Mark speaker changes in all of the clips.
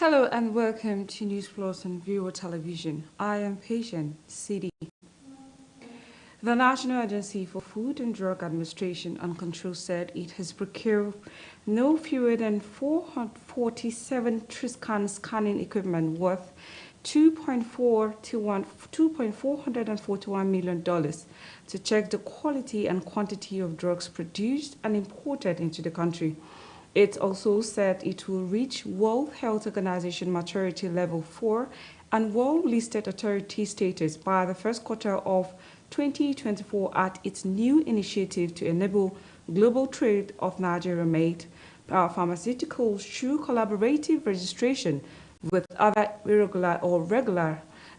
Speaker 1: Hello and welcome to News Plus and Viewer Television. I am Patient CD. The National Agency for Food and Drug Administration and Control said it has procured no fewer than 447 Triscan scanning equipment worth $2.441 million to check the quality and quantity of drugs produced and imported into the country. It also said it will reach World Health Organization maturity level 4 and world-listed authority status by the first quarter of 2024 at its new initiative to enable global trade of Nigeria-made pharmaceuticals through collaborative registration with other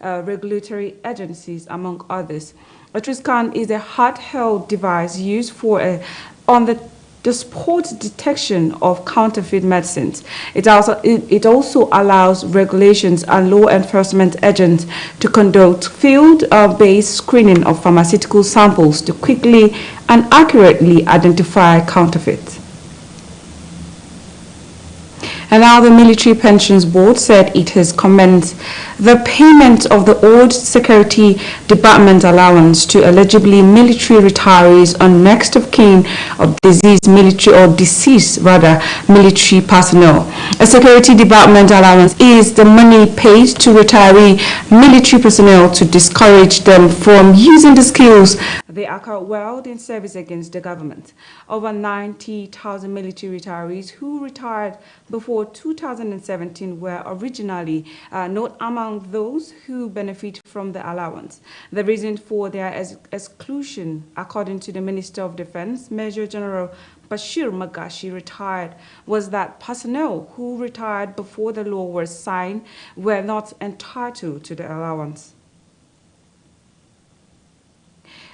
Speaker 1: regulatory agencies, among others. A Triscan is a handheld device used for on the spot detection of counterfeit medicines. It also allows regulations and law enforcement agents to conduct field-based screening of pharmaceutical samples to quickly and accurately identify counterfeits. And now the Military Pensions Board said it has commenced the payment of the old Security Department allowance to eligibly military retirees on next of kin of deceased military personnel. A Security Department allowance is the money paid to retiree military personnel to discourage them from using the skills they acquire while in service against the government. Over 90,000 military retirees who retired before 2017 were originally not among those who benefit from the allowance. The reason for their exclusion, according to the Minister of Defense, Major General Bashir Magashi, retired, was that personnel who retired before the law was signed were not entitled to the allowance.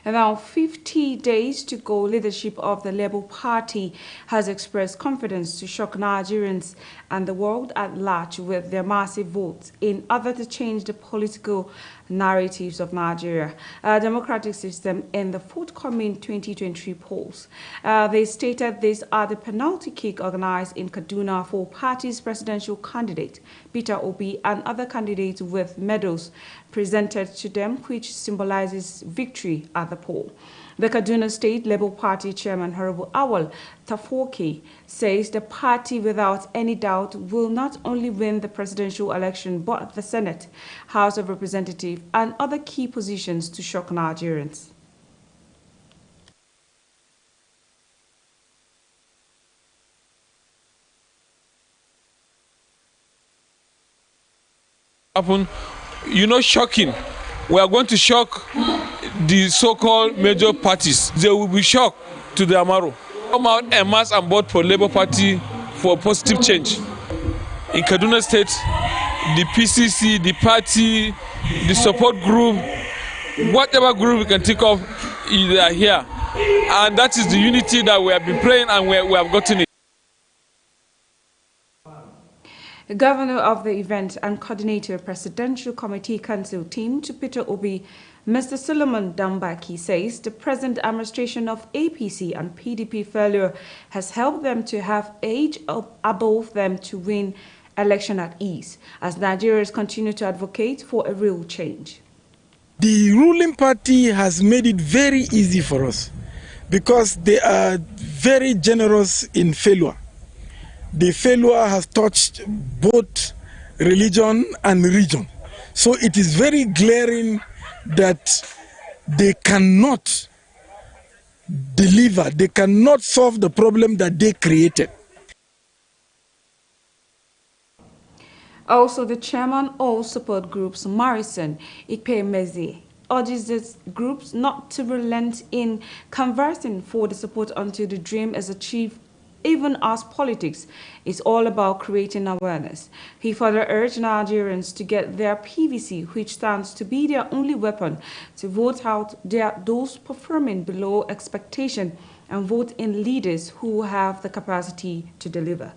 Speaker 1: And now 50 days to go, leadership of the Labour Party has expressed confidence to shock Nigerians and the world at large with their massive votes in order to change the political narratives of Nigeria, democratic system in the forthcoming 2023 polls. They stated this at the penalty kick organized in Kaduna for party's presidential candidate, Peter Obi, and other candidates with medals presented to them, which symbolizes victory at the poll. The Kaduna State Labour Party Chairman, Honorable Awal Tafoke, says the party without any doubt will not only win the presidential election but the Senate, House of Representatives and other key positions to shock Nigerians.
Speaker 2: Shocking. We are going to shock the so-called major parties. They will be shocked to the Amaro. Come out en masse and vote for Labour Party for positive change. In Kaduna State, the PCC, the party, the support group, whatever group we can think of, they are here. And that is the unity that we have been praying and we have gotten it.
Speaker 1: The governor of the event and coordinator Presidential Committee Council team to Peter Obi, Mr. Solomon Dambaki, says the present administration of APC and PDP failure has helped them to have age above them to win election at ease, as Nigerians continue to advocate for a real change.
Speaker 3: The ruling party has made it very easy for us because they are very generous in failure. The failure has touched both religion and region. So it is very glaring that they cannot deliver, they cannot solve the problem that they created.
Speaker 1: Also, the chairman of all support groups, Morrison Ikpemezi, urges these groups not to relent in conversing for the support until the dream is achieved, even as politics is all about creating awareness. He further urged Nigerians to get their PVC, which stands to be their only weapon, to vote out those performing below expectation and vote in leaders who have the capacity to deliver.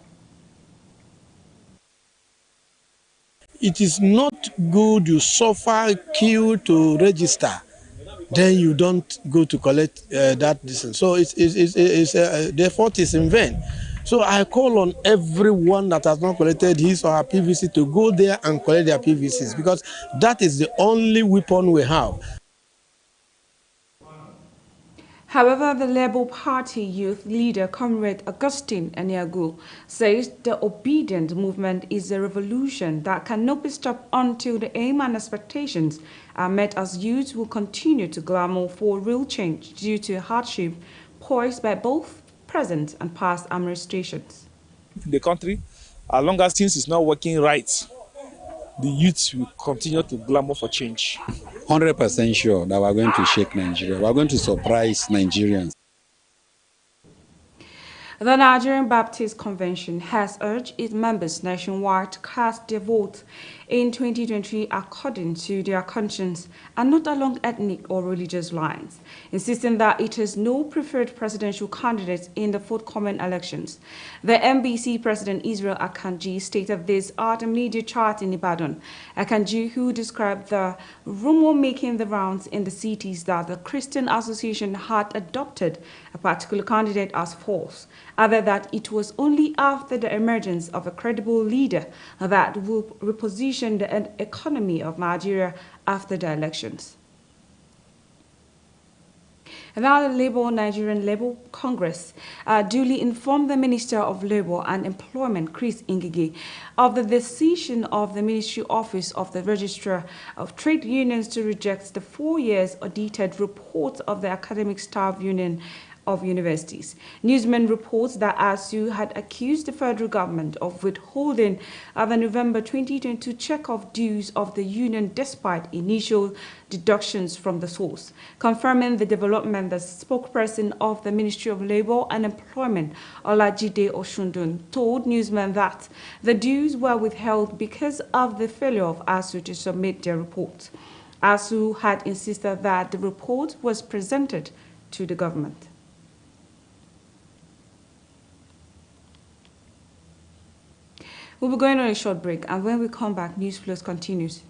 Speaker 3: It is not good you suffer queue to register, then you don't go to collect that distance. So the effort is in vain.
Speaker 4: So I call on everyone that has not collected his or her PVC to go there and collect their PVCs, because that is the only weapon we have.
Speaker 1: However, the Labour Party youth leader, Comrade Augustine Aniagu, says the obedient movement is a revolution that cannot be stopped until the aim and expectations are met, as youth will continue to clamor for real change due to hardship posed by both present and past administrations.
Speaker 2: The country, as long as things is not working right, the youth will continue to clamor for change.
Speaker 5: 100% sure that we're going to shake Nigeria. We're going to surprise Nigerians.
Speaker 1: The Nigerian Baptist Convention has urged its members nationwide to cast their votes in 2023 according to their conscience and not along ethnic or religious lines, insisting that it has no preferred presidential candidates in the forthcoming elections. The MBC President Israel Akanji stated this at a media chat in Ibadan. Akanji, who described the rumor making the rounds in the cities that the Christian Association had adopted a particular candidate as false, added that it was only after the emergence of a credible leader that will reposition the economy of Nigeria after the elections. And now the Nigerian Labour Congress duly informed the Minister of Labour and Employment, Chris Ngige, of the decision of the Ministry Office of the Registrar of Trade Unions to reject the 4 years audited report of the Academic Staff Union of Universities. Newsman reports that ASU had accused the federal government of withholding the November 2022 check-off dues of the union despite initial deductions from the source. Confirming the development, the spokesperson of the Ministry of Labour and Employment, Olajide Oshundun, told Newsman that the dues were withheld because of the failure of ASU to submit their report. ASU had insisted that the report was presented to the government. We'll be going on a short break, and when we come back, News Plus continues.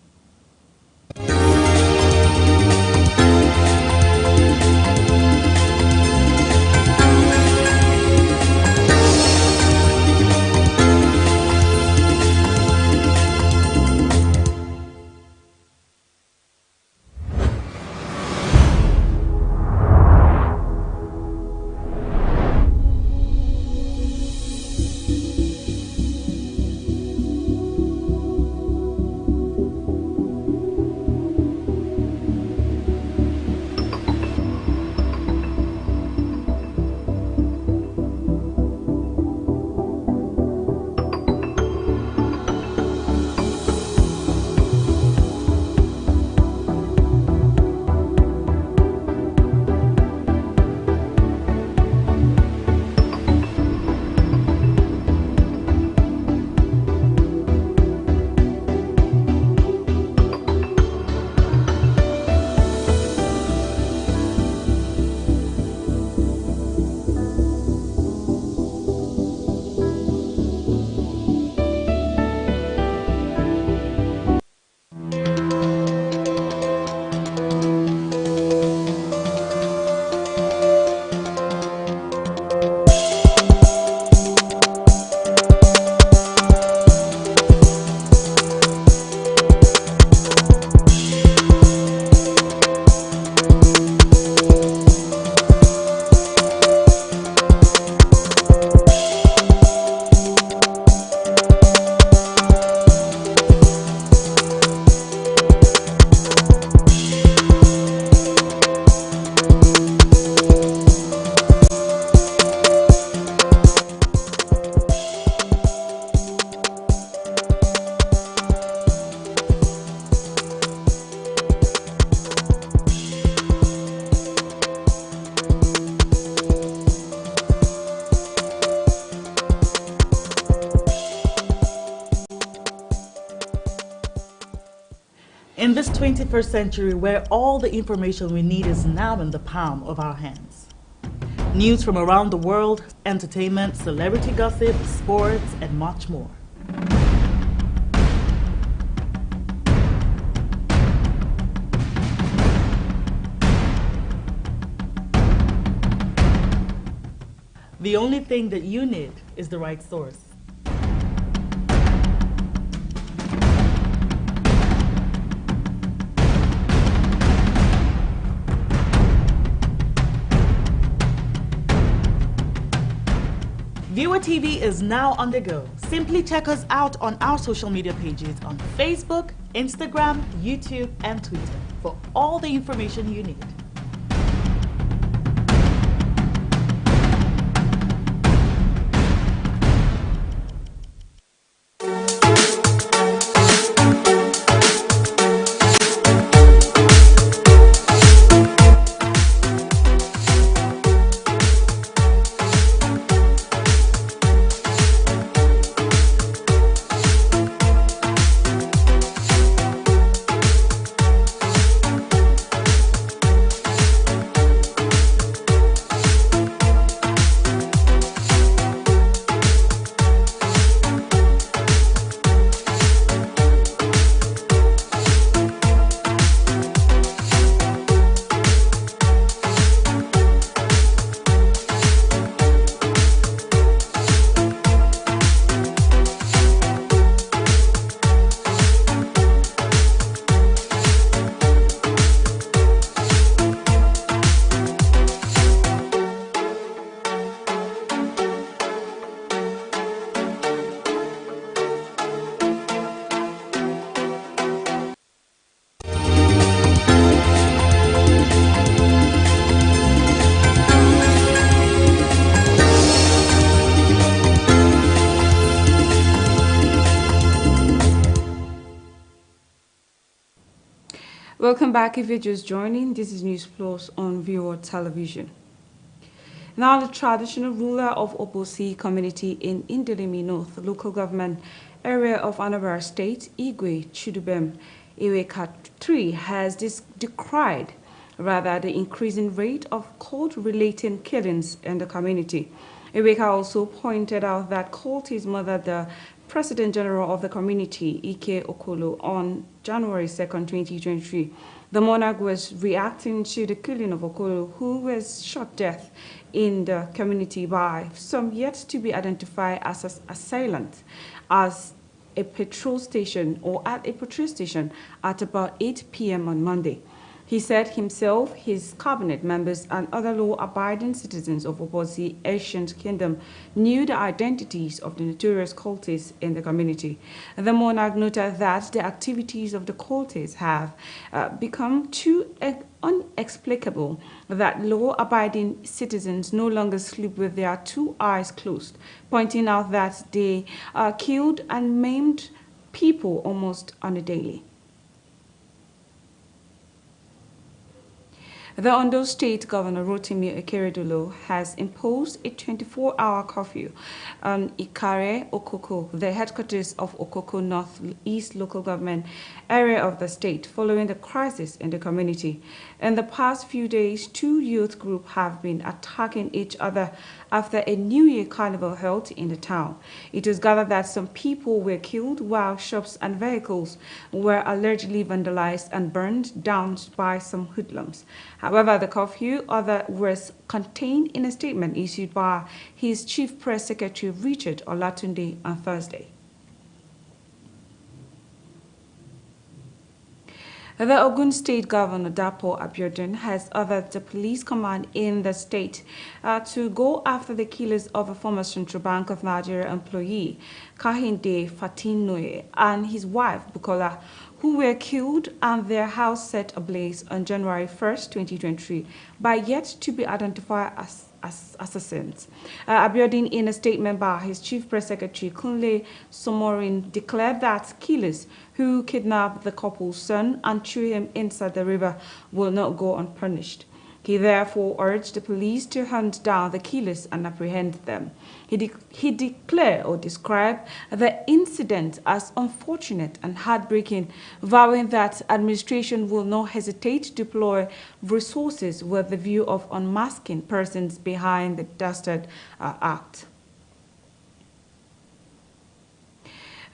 Speaker 6: In this 21st century, where all the information we need is now in the palm of our hands. News from around the world, entertainment, celebrity gossip, sports, and much more. The only thing that you need is the right source. Viewer TV is now on the go. Simply check us out on our social media pages on Facebook, Instagram, YouTube, and Twitter for all the information you need.
Speaker 1: Welcome back if you're just joining. This is News Plus on Viewer Television. Now, the traditional ruler of Obosi community in Indelimi North local government area of Anambra State, Igwe Chidubem Iweka III, has decried the increasing rate of cult-related killings in the community. Iweka also pointed out that cult is murdered the President General of the community, Ike Okolo, on January 2nd, 2023. The monarch was reacting to the killing of Okolo, who was shot death in the community by some yet to be identified as assailants as a petrol station or at a petrol station at about 8 p.m. on Monday. He said himself, his cabinet members, and other law-abiding citizens of Obosi ancient kingdom knew the identities of the notorious cultists in the community. The monarch noted that the activities of the cultists have become too inexplicable that law-abiding citizens no longer sleep with their two eyes closed, pointing out that they killed and maimed people almost on a daily. The Ondo State Governor Rotimi Akeredolu has imposed a 24-hour curfew on Ikare Okoko, the headquarters of Okoko North East local government area of the state, following the crisis in the community. In the past few days, two youth groups have been attacking each other after a New Year carnival held in the town. It was gathered that some people were killed while shops and vehicles were allegedly vandalized and burned down by some hoodlums. However, the curfew was contained in a statement issued by his chief press secretary Richard Olatunde on Thursday. The Ogun State Governor Dapo Abiodun has ordered the police command in the state to go after the killers of a former Central Bank of Nigeria employee, Kahinde Fatinoye, and his wife, Bukola, who were killed and their house set ablaze on January 1st, 2023, by yet to be identified as assassins. Abiodun, in a statement by his chief press secretary Kunle Somorin, declared that killers who kidnapped the couple's son and threw him inside the river will not go unpunished. He therefore urged the police to hunt down the killers and apprehend them. He declared or described the incident as unfortunate and heartbreaking, vowing that administration will not hesitate to deploy resources with the view of unmasking persons behind the dastard act.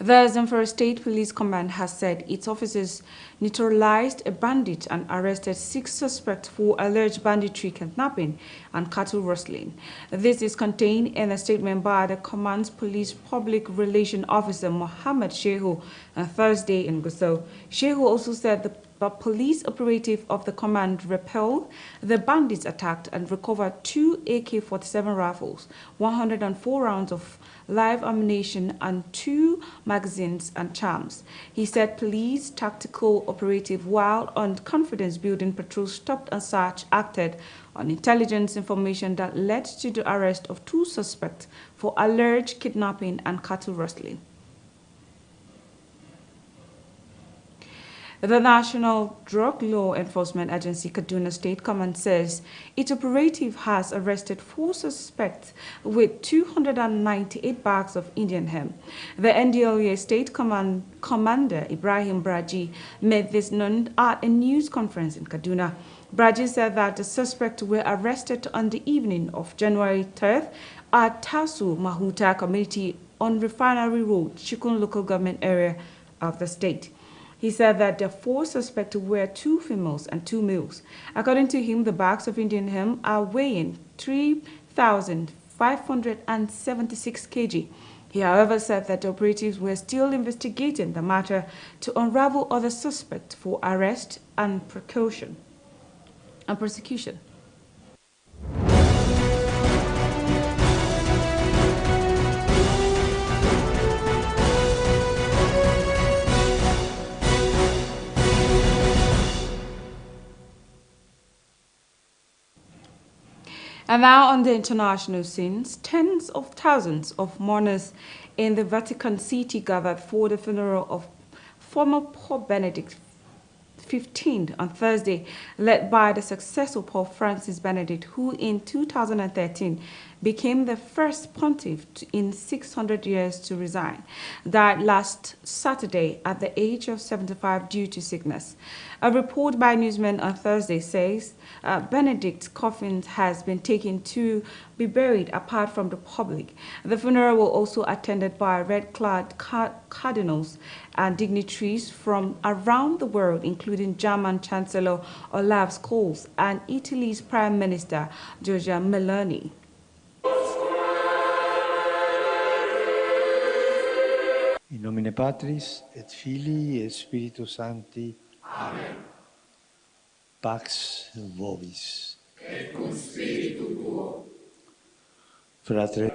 Speaker 1: The Zamfara State Police Command has said its officers neutralized a bandit and arrested 6 suspects for alleged banditry, kidnapping, and cattle rustling. This is contained in a statement by the command's police public relations officer Mohammed Shehu on Thursday in Gusau. Shehu also said the police operative of the command repelled the bandits attacked and recovered 2 AK-47 rifles, 104 rounds of live ammunition, and 2 magazines and charms. He said police tactical operative, while on confidence-building patrol, stopped and search acted on intelligence information that led to the arrest of 2 suspects for alleged kidnapping and cattle rustling. The National Drug Law Enforcement Agency Kaduna State Command says its operative has arrested 4 suspects with 298 bags of Indian hemp. The NDLEA State Commander Ibrahim Braji made this known at a news conference in Kaduna. Braji said that the suspects were arrested on the evening of January 3rd at Tasu Mahuta community on Refinery Road, Chikun local government area of the state. He said that the 4 suspects were 2 females and 2 males. According to him, the bags of Indian hemp are weighing 3,576 kg. He, however, said that the operatives were still investigating the matter to unravel other suspects for arrest and prosecution. And now on the international scenes, tens of thousands of mourners in the Vatican City gathered for the funeral of former Pope Benedict XV on Thursday, led by the successor Pope Francis Benedict, who in 2013 became the first pontiff in 600 years to resign, died last Saturday at the age of 75 due to sickness. A report by newsmen on Thursday says Benedict's coffin has been taken to be buried apart from the public. The funeral was also attended by red-clad cardinals and dignitaries from around the world, including German Chancellor Olaf Scholz and Italy's Prime Minister Giorgia Meloni.
Speaker 7: In nomine Patris et Filii et Spiritus Sancti. Amen. Pax vobis. Et cum spiritu tuo. Fratre.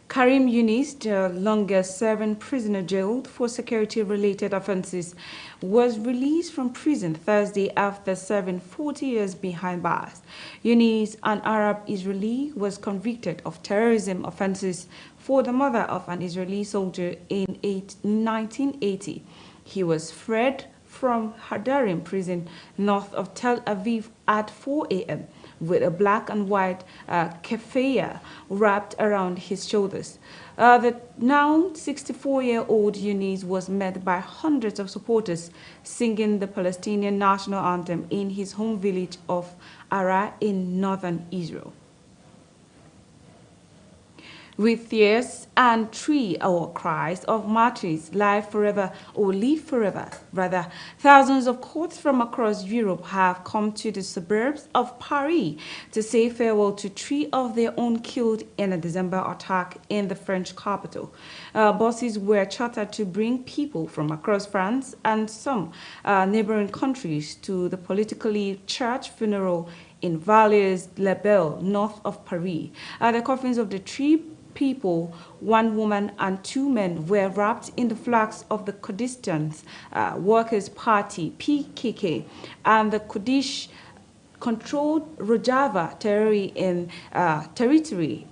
Speaker 1: Karim Yunis, the longest-serving prisoner jailed for security-related offenses, was released from prison Thursday after serving 40 years behind bars. Yunis, an Arab Israeli, was convicted of terrorism offenses for the murder of an Israeli soldier in 1980. He was freed from Hadarim prison north of Tel Aviv at 4 a.m. with a black and white keffiyeh wrapped around his shoulders. The now 64-year-old Yunis was met by hundreds of supporters singing the Palestinian national anthem in his home village of Ara in northern Israel. With tears and 3 hour cries of martyrs, live forever or live forever, rather, thousands of courts from across Europe have come to the suburbs of Paris to say farewell to 3 of their own killed in a December attack in the French capital. Buses were chartered to bring people from across France and some neighboring countries to the politically charged funeral in Vallées-les-Belles, north of Paris. The coffins of the 3 people, 1 woman and 2 men, were wrapped in the flags of the Kurdistan Workers' Party (PKK) and the Kurdish-controlled Rojava territory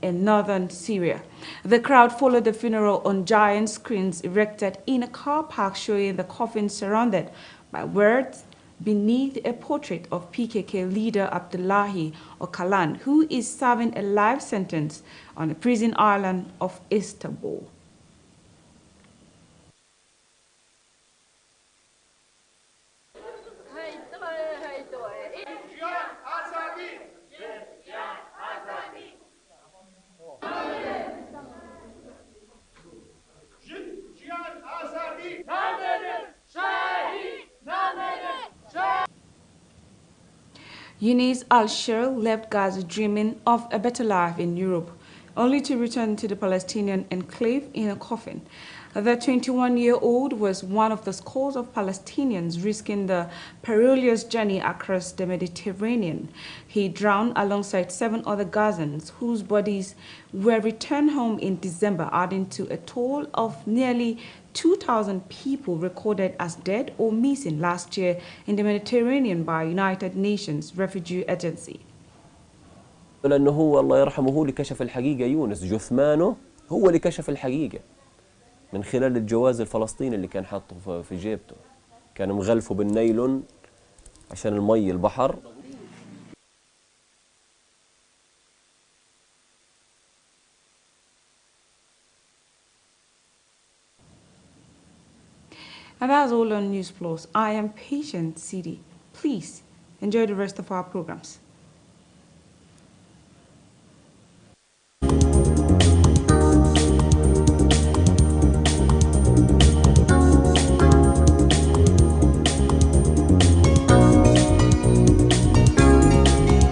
Speaker 1: in northern Syria. The crowd followed the funeral on giant screens erected in a car park, showing the coffins surrounded by words beneath a portrait of PKK leader Abdullahi Öcalan, who is serving a life sentence on the prison island of Istanbul. Eunice Al-Shir left Gaza dreaming of a better life in Europe, only to return to the Palestinian enclave in a coffin. The 21-year-old was one of the scores of Palestinians risking the perilous journey across the Mediterranean. He drowned alongside 7 other Gazans whose bodies were returned home in December, adding to a toll of nearly 2,000 people recorded as dead or missing last year in the Mediterranean by United Nations Refugee Agency.
Speaker 8: لأنه هو الله يرحمه هو اللي كشف الحقيقة. يونس جثمانه هو اللي كشف الحقيقة من خلال الجواز الفلسطيني اللي كان حاطه في جيبته، كان مغلفه بالنايلون عشان المي البحر.
Speaker 1: And that's all on News Plus. I am Patient CD. Please enjoy the rest of our programs.